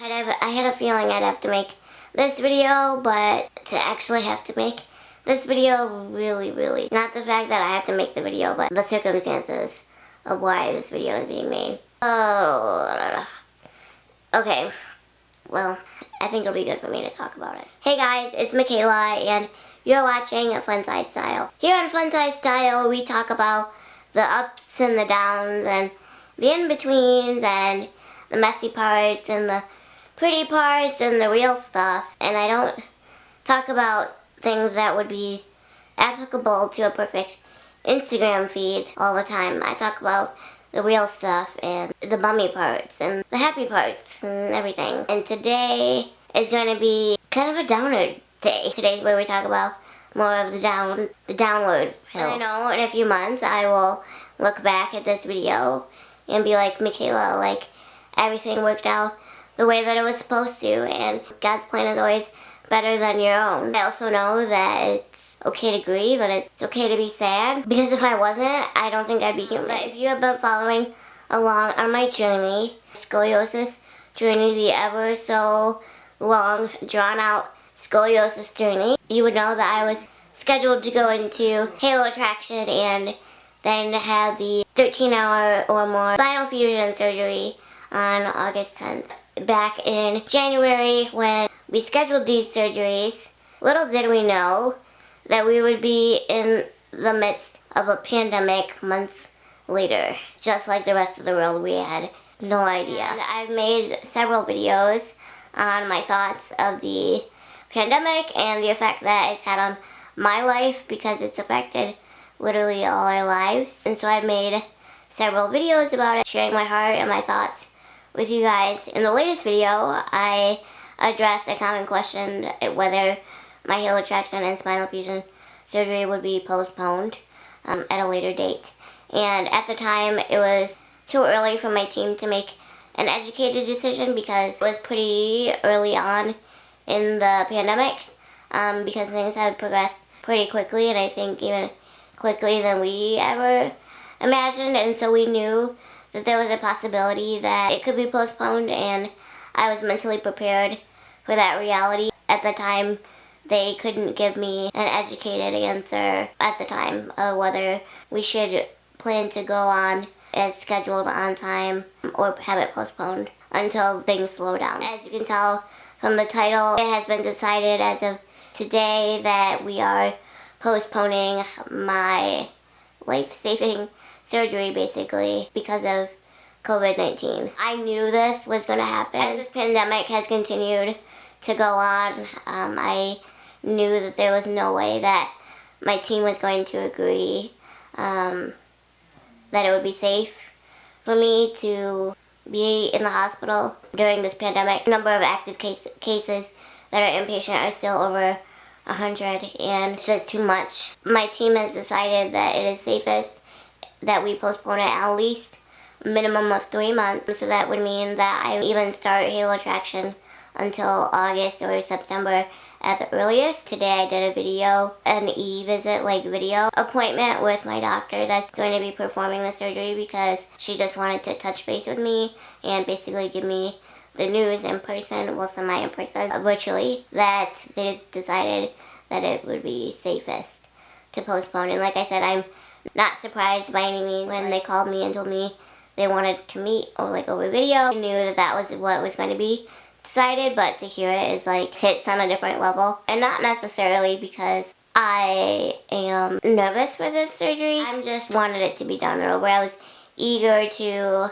I had a feeling I'd have to make this video, but to actually have to make this video, really, not the fact that I have to make the video, but the circumstances of why this video is being made. Oh, okay. Well, I think it'll be good for me to talk about it. Hey guys, it's Michaela, and you're watching FunsizedStyle. Here on FunsizedStyle, we talk about the ups and the downs, and the in-betweens, and the messy parts, and the pretty parts, and the real stuff. And I don't talk about things that would be applicable to a perfect Instagram feed all the time. I talk about the real stuff, and the bummy parts, and the happy parts, and everything. And today is going to be kind of a downer day. Today's where we talk about more of the downward hill. I know in a few months I will look back at this video and be like, Michaela, like, everything worked out the way that it was supposed to, and God's plan is always better than your own. I also know that it's okay to grieve, and it's okay to be sad, because if I wasn't, I don't think I'd be human. But if you have been following along on my journey, scoliosis journey, the ever so long, drawn out scoliosis journey, you would know that I was scheduled to go into halo traction and then have the 13-hour or more spinal fusion surgery on August 10th. Back in January, when we scheduled these surgeries, little did we know that we would be in the midst of a pandemic months later. Just like the rest of the world, we had no idea. And I've made several videos on my thoughts of the pandemic and the effect that it's had on my life, because it's affected literally all our lives. And so I've made several videos about it, sharing my heart and my thoughts with you guys. In the latest video, I addressed a common question, whether my halo traction and spinal fusion surgery would be postponed at a later date. And at the time, it was too early for my team to make an educated decision, because it was pretty early on in the pandemic, because things had progressed pretty quickly, and I think even quickly than we ever imagined. And so we knew that there was a possibility that it could be postponed, and I was mentally prepared for that reality. At the time, they couldn't give me an educated answer at the time of whether we should plan to go on as scheduled on time or have it postponed until things slow down. As you can tell from the title, it has been decided as of today that we are postponing my life-saving surgery, basically, because of COVID-19. I knew this was going to happen. As this pandemic has continued to go on, I knew that there was no way that my team was going to agree that it would be safe for me to be in the hospital during this pandemic. The number of active cases that are inpatient are still over 100, and it's just too much. My team has decided that it is safest that we postpone it at least a minimum of 3 months. So that would mean that I even start halo traction until August or September at the earliest. Today I did a video, an e-visit like video appointment with my doctor that's going to be performing the surgery, because she just wanted to touch base with me and basically give me the news in person, well, semi in person, virtually, that they decided that it would be safest to postpone. And like I said, I'm not surprised by any means. When they called me and told me they wanted to meet over video, I knew that that was what was going to be decided, but to hear it is like hits on a different level. And not necessarily because I am nervous for this surgery. I just wanted it to be done and over. I was eager to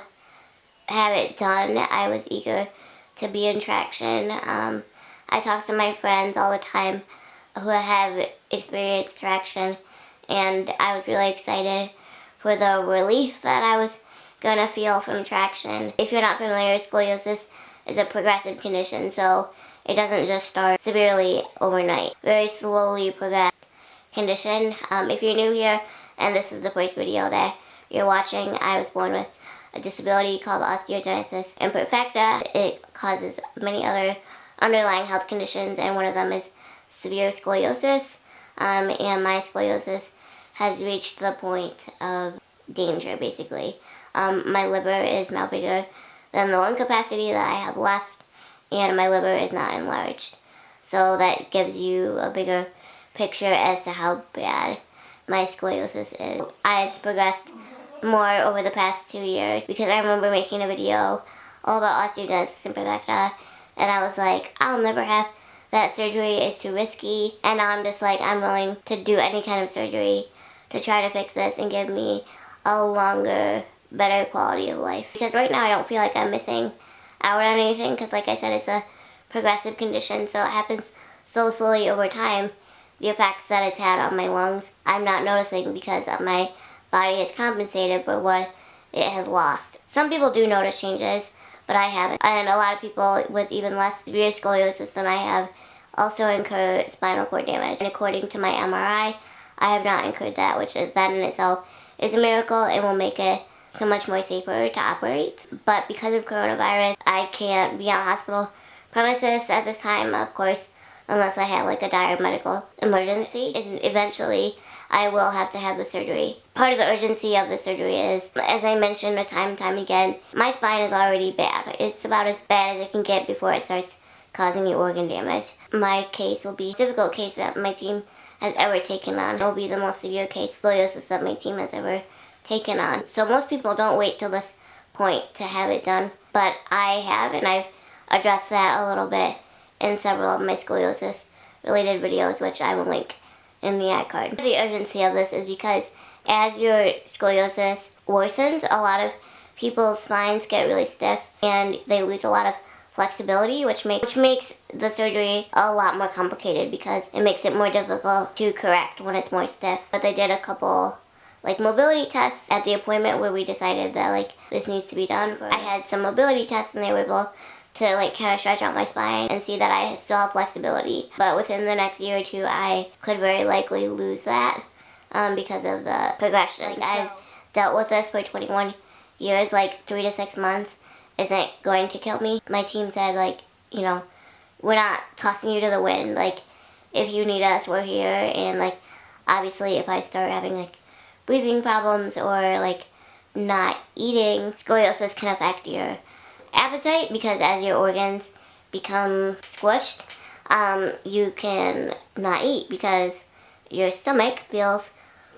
have it done. I was eager to be in traction. I talk to my friends all the time who have experienced traction, and I was really excited for the relief that I was gonna feel from traction. If you're not familiar, scoliosis is a progressive condition, so it doesn't just start severely overnight. Very slowly progressed condition. If you're new here and this is the first video that you're watching, I was born with a disability called osteogenesis imperfecta. It causes many other underlying health conditions, and one of them is severe scoliosis. And my scoliosis has reached the point of danger, basically. My liver is now bigger than the lung capacity that I have left, and my liver is not enlarged. So that gives you a bigger picture as to how bad my scoliosis is. It's progressed more over the past 2 years because I remember making a video all about osteogenesis imperfecta, and I was like, I'll never have that surgery, it's too risky. And now I'm just like, I'm willing to do any kind of surgery to try to fix this and give me a longer, better quality of life. Because right now I don't feel like I'm missing out on anything, because like I said, it's a progressive condition, so it happens so slowly over time. The effects that it's had on my lungs, I'm not noticing because my body has compensated for what it has lost. Some people do notice changes, but I haven't. And a lot of people with even less severe scoliosis than I have also incur spinal cord damage. And according to my MRI, I have not incurred that, which is, that in itself is a miracle and will make it so much more safer to operate. But because of coronavirus, I can't be on hospital premises at this time, of course, unless I have like a dire medical emergency. And eventually, I will have to have the surgery. Part of the urgency of the surgery is, as I mentioned time and time again, my spine is already bad. It's about as bad as it can get before it starts causing you organ damage. My case will be a difficult case that my team has ever taken on. It will be the most severe case scoliosis that my team has ever taken on. So most people don't wait till this point to have it done, but I have, and I've addressed that a little bit in several of my scoliosis related videos, which I will link in the ad card. The urgency of this is because as your scoliosis worsens, a lot of people's spines get really stiff and they lose a lot of flexibility, which makes the surgery a lot more complicated because it makes it more difficult to correct when it's more stiff. But they did a couple like mobility tests at the appointment where we decided that like this needs to be done. I had some mobility tests and they were able to like kind of stretch out my spine and see that I still have flexibility. But within the next year or two, I could very likely lose that because of the progression. Like, I've dealt with this for 21 years, like 3 to 6 months isn't going to kill me. My team said, like, you know, we're not tossing you to the wind. Like, if you need us, we're here. And like, obviously if I start having like breathing problems or like not eating, scoliosis can affect your appetite because as your organs become squished, you can not eat because your stomach feels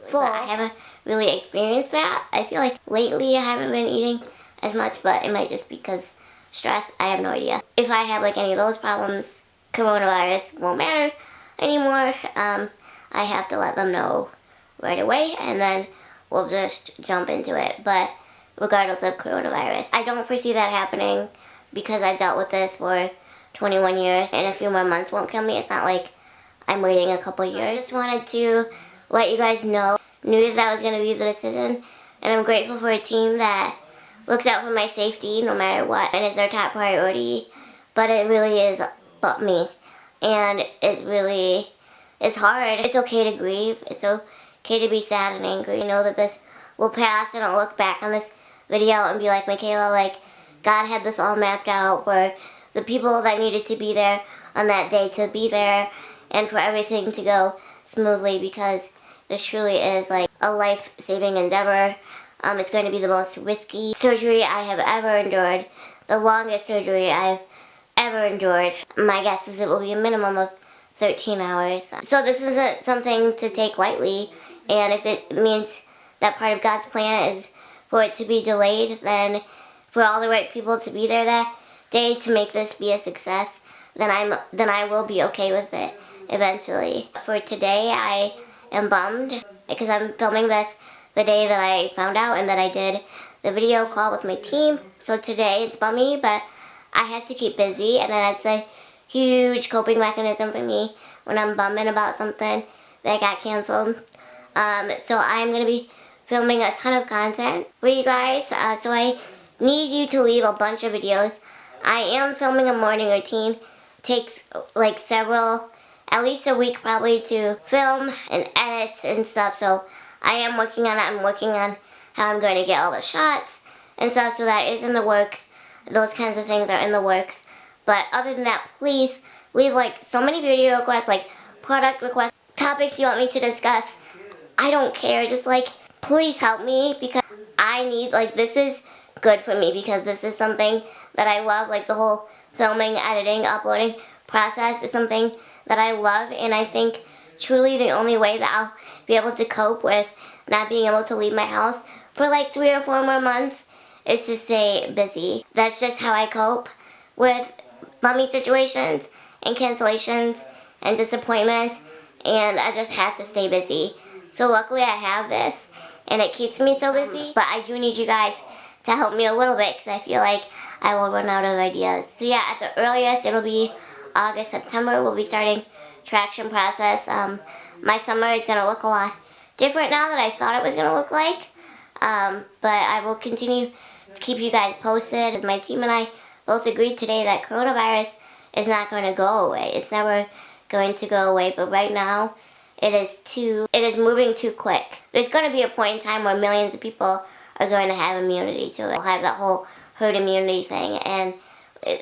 full. I haven't really experienced that. I feel like lately I haven't been eating as much, but it might just be because stress. I have no idea. If I have like any of those problems, coronavirus won't matter anymore. I have to let them know right away and then we'll just jump into it. But regardless of coronavirus, I don't foresee that happening because I've dealt with this for 21 years and a few more months won't kill me. It's not like I'm waiting a couple years. I just wanted to let you guys know, knew that was going to be the decision, and I'm grateful for a team that looks out for my safety no matter what and is their top priority. But it really is about me, and it's hard. It's okay to grieve. It's okay to be sad and angry. You know that this will pass, and I'll look back on this video and be like, Michaela, like, God had this all mapped out for the people that needed to be there on that day to be there and for everything to go smoothly, because this truly is like a life-saving endeavor. It's going to be the most risky surgery I have ever endured, the longest surgery I've ever endured. My guess is it will be a minimum of 13 hours. So this isn't something to take lightly, and if it means that part of God's plan is for it to be delayed, then for all the right people to be there that day to make this be a success, then I will be okay with it eventually. For today, I am bummed because I'm filming this the day that I found out and that I did the video call with my team. So today it's bummy, but I have to keep busy, and that's a huge coping mechanism for me when I'm bumming about something that got canceled. So I'm going to be filming a ton of content for you guys, so I need you to leave a bunch of videos. I am filming a morning routine. Takes like several, at least a week probably, to film and edit and stuff, so I am working on it. I'm working on how I'm going to get all the shots and stuff, so that is in the works. Those kinds of things are in the works. But other than that, please leave like so many video requests, like product requests, topics you want me to discuss. I don't care, just like please help me, because I need, like, this is good for me because this is something that I love, like the whole filming, editing, uploading process is something that I love, and I think truly the only way that I'll be able to cope with not being able to leave my house for like 3 or 4 more months is to stay busy. That's just how I cope with mommy situations and cancellations and disappointments, and I just have to stay busy. So luckily I have this, and it keeps me so busy, but I do need you guys to help me a little bit because I feel like I will run out of ideas. So yeah, at the earliest it'll be August, September. We'll be starting traction process. My summer is going to look a lot different now than I thought it was going to look like, but I will continue to keep you guys posted. My team and I both agreed today that coronavirus is not going to go away. It's never going to go away, but right now it is moving too quick. There's going to be a point in time where millions of people are going to have immunity to it. We'll have that whole herd immunity thing, and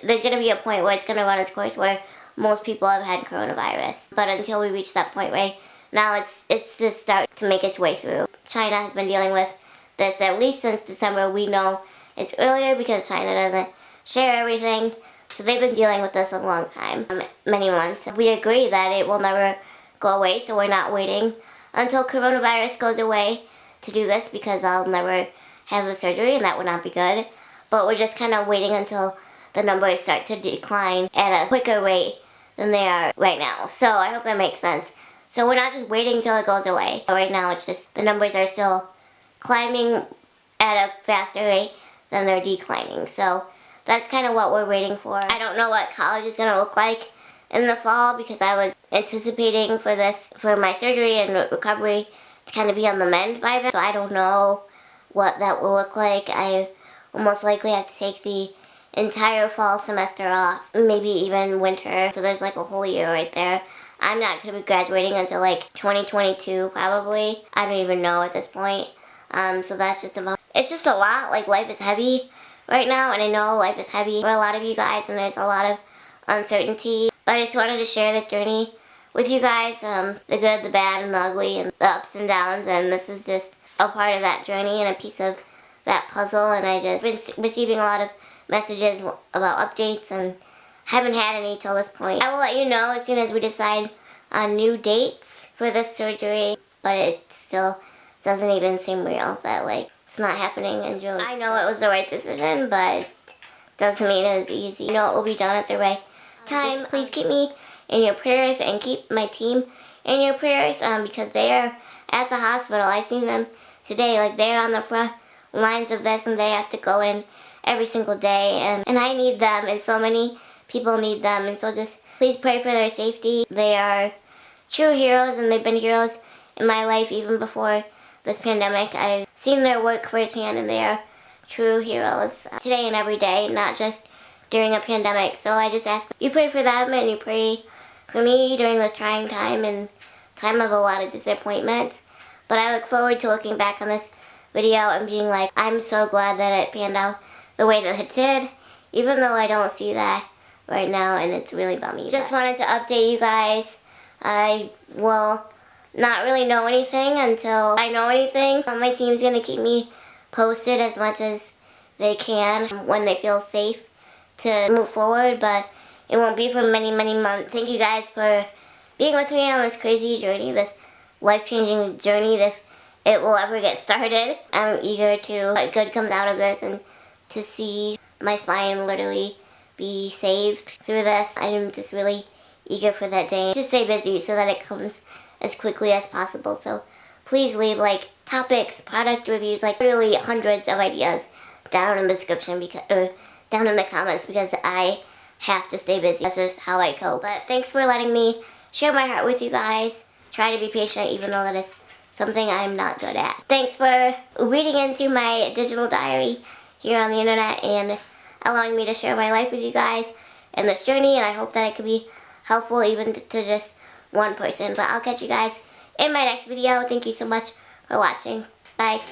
there's going to be a point where it's going to run its course where most people have had coronavirus. But until we reach that point right now, it's just start to make its way through. China has been dealing with this at least since December. We know it's earlier because China doesn't share everything. So they've been dealing with this a long time, many months. We agree that it will never go away, so we're not waiting until coronavirus goes away to do this because I'll never have the surgery and that would not be good. But we're just kind of waiting until the numbers start to decline at a quicker rate than they are right now. So I hope that makes sense. So we're not just waiting until it goes away. Right now it's just the numbers are still climbing at a faster rate than they're declining. So that's kind of what we're waiting for. I don't know what college is going to look like in the fall because I was anticipating for my surgery and recovery to kind of be on the mend by then. So I don't know what that will look like. I will most likely have to take the entire fall semester off, maybe even winter. So there's like a whole year right there. I'm not going to be graduating until like 2022 probably. I don't even know at this point. So that's just it's just a lot. Like life is heavy right now, and I know life is heavy for a lot of you guys, and there's a lot of uncertainty. But I just wanted to share this journey with you guys, the good, the bad, and the ugly, and the ups and downs, and this is just a part of that journey and a piece of that puzzle. And I just been receiving a lot of messages about updates and haven't had any till this point. I will let you know as soon as we decide on new dates for this surgery, but it still doesn't even seem real that like it's not happening in June. I know it was the right decision, but doesn't mean it was easy. You know it will be done at the right time. Please keep me in your prayers and keep my team in your prayers because they are at the hospital. I seen them today, like they're on the front lines of this and they have to go in every single day, and I need them, and so many people need them, and so just please pray for their safety. They are true heroes, and they've been heroes in my life even before this pandemic. I've seen their work firsthand, and they are true heroes today and every day, not just during a pandemic. So I just ask that you pray for them and you pray for me during this trying time and time of a lot of disappointment. But I look forward to looking back on this video and being like, I'm so glad that it panned out the way that it did, even though I don't see that right now, and it's really bumming. Just wanted to update you guys. I will not really know anything until I know anything. My team's going to keep me posted as much as they can when they feel safe to move forward, but it won't be for many, many months. Thank you guys for being with me on this crazy journey, this life-changing journey, if it will ever get started. I'm eager to what good comes out of this and to see my spine literally be saved through this. I'm just really eager for that day to stay busy so that it comes as quickly as possible. So please leave like topics, product reviews, like literally hundreds of ideas down in the description because down in the comments because I have to stay busy. That's just how I cope. But thanks for letting me share my heart with you guys. Try to be patient even though that is something I'm not good at. Thanks for reading into my digital diary here on the internet and allowing me to share my life with you guys and this journey, and I hope that it could be helpful even to just one person. But I'll catch you guys in my next video. Thank you so much for watching. Bye.